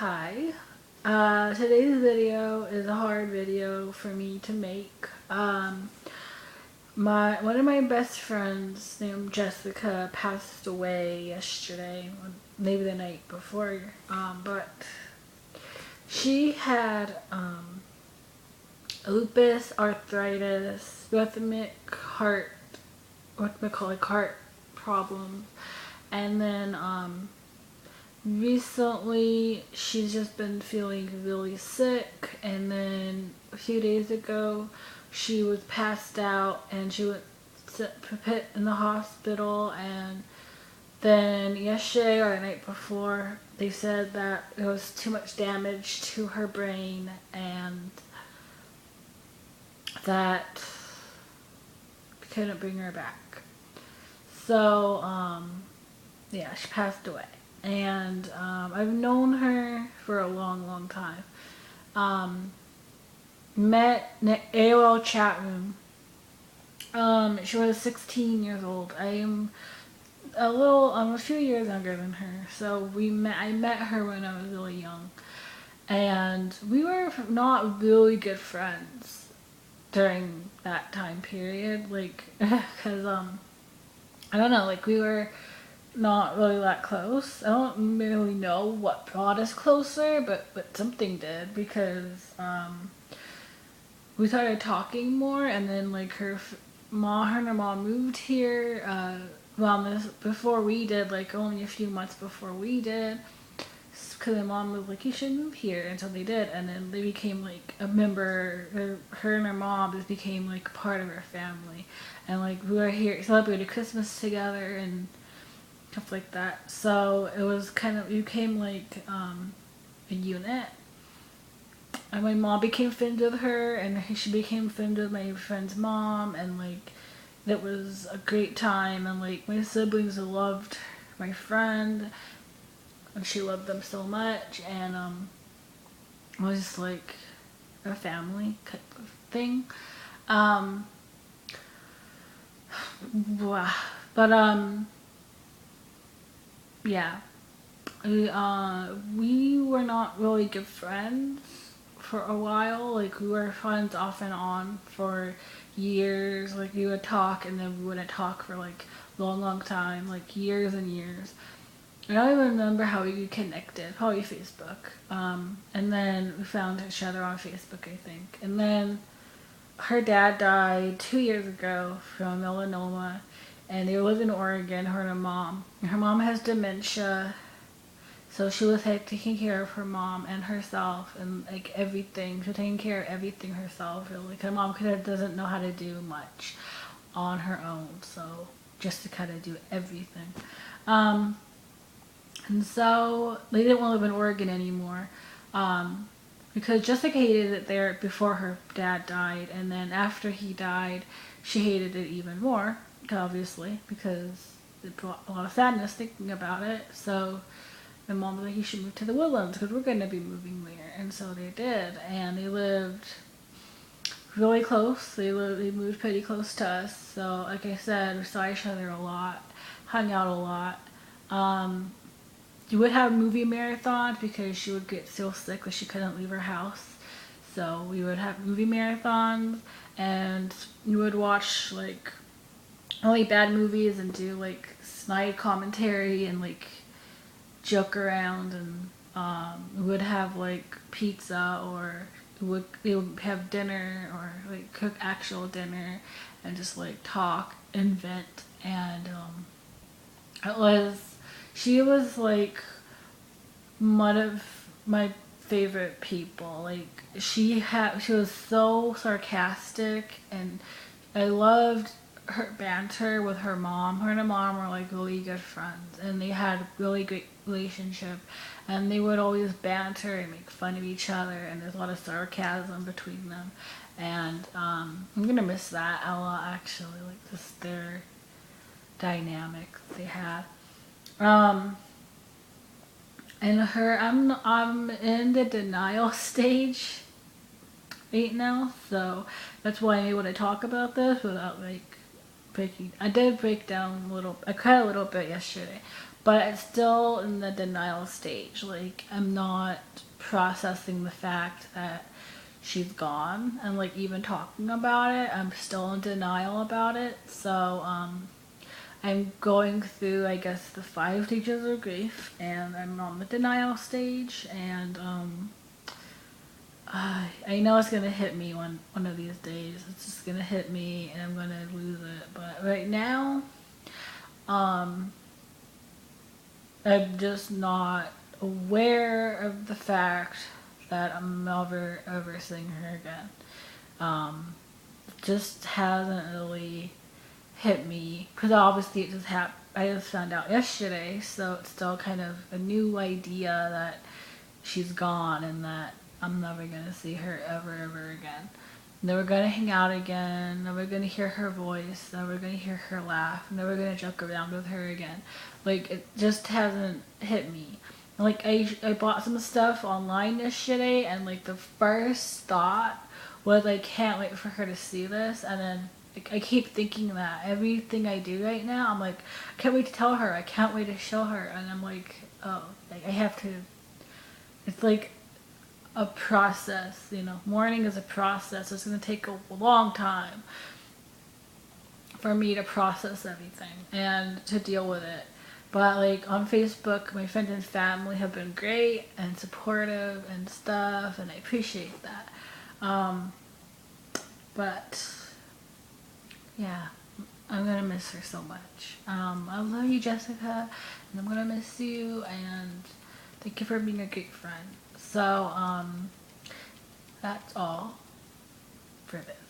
Hi. Today's video is a hard video for me to make. One of my best friends named Jessica passed away yesterday, maybe the night before. But she had lupus, arthritis, rhythmic heart, heart problems, and then recently she's just been feeling really sick, and then a few days ago she was passed out and she was put in the hospital, and then yesterday or the night before they said that there was too much damage to her brain and that couldn't bring her back. So yeah, she passed away. And I've known her for a long time. Met in the AOL chat room. She was 16 years old. I'm a few years younger than her. So I met her when I was really young. And we were not really good friends during that time period. Cause I don't know, we were not really that close. I don't really know what brought us closer, but something did, because we started talking more, and then her and her mom moved here. Before we did, only a few months before we did, because my mom was like, "You should move here," and so they did, and then they became a member. Her and her mom just became part of our family, and we were here celebrated Christmas together and stuff like that. So it was we became a unit. And my mom became friends with her, and she became friends with my friend's mom, and that was a great time. And my siblings loved my friend, and she loved them so much, and it was just a family type of thing. But yeah, we were not really good friends for a while. We were friends off and on for years. We would talk, and then we wouldn't talk for long time, years and years. I don't even remember how we connected. Probably Facebook. And then we found each other on Facebook, I think. And then her dad died 2 years ago from melanoma, and they live in Oregon, her and her mom. And her mom has dementia, so she was taking care of her mom and herself, and everything. She was taking care of everything herself, really. Her mom doesn't know how to do much on her own, so just to kind of do everything. And so they didn't want to live in Oregon anymore, because Jessica hated it there before her dad died, and then after he died, she hated it even more, obviously, because it brought a lot of sadness thinking about it. So my mom was like, "You should move to the Woodlands, because we're going to be moving there." And so they did, and they lived really close. They moved pretty close to us. So like I said, we saw each other a lot, hung out a lot. We would have movie marathons because she would get so sick that she couldn't leave her house. So we would have movie marathons, and we would watch only bad movies and do snide commentary and joke around, and we would have pizza, or we would have dinner, or cook actual dinner, and just talk and vent. And she was one of my favorite people. She was so sarcastic, and I loved her banter with her mom. Her and her mom were really good friends, and they had a really great relationship, and they would always banter and make fun of each other, and there's a lot of sarcasm between them. And I'm gonna miss that a lot, actually, just their dynamic they had. And I'm in the denial stage right now, so that's why I'm able to talk about this without breaking. I did break down a little. I cried a little bit yesterday, but it's still in the denial stage. Like, I'm not processing the fact that she's gone, and like even talking about it, I'm still in denial about it. So I'm going through, I guess, the 5 stages of grief, and I'm on the denial stage, and I know it's gonna hit me one of these days. It's just gonna hit me, and I'm gonna lose it. But right now, um, I'm just not aware of the fact that I'm never ever seeing her again. Um, just hasn't really hit me because obviously it just happened. I just found out yesterday, so it's still kind of a new idea that she's gone and that I'm never gonna see her ever again. Never gonna hang out again. Never gonna hear her voice. Never gonna hear her laugh. Never gonna joke around with her again. Like, it just hasn't hit me. Like, I bought some stuff online yesterday, and like the first thought was I can't wait for her to see this, and then like, I keep thinking that everything I do right now, I'm like, I can't wait to tell her. I can't wait to show her, and I'm like, oh, like I have to. It's like a process, you know. Mourning is a process. It's going to take a long time for me to process everything and to deal with it. But like on Facebook, my friends and family have been great and supportive and stuff, and I appreciate that. Um, but yeah, I'm gonna miss her so much. I love you, Jessica, and I'm gonna miss you. And thank you for being a great friend. So that's all for this.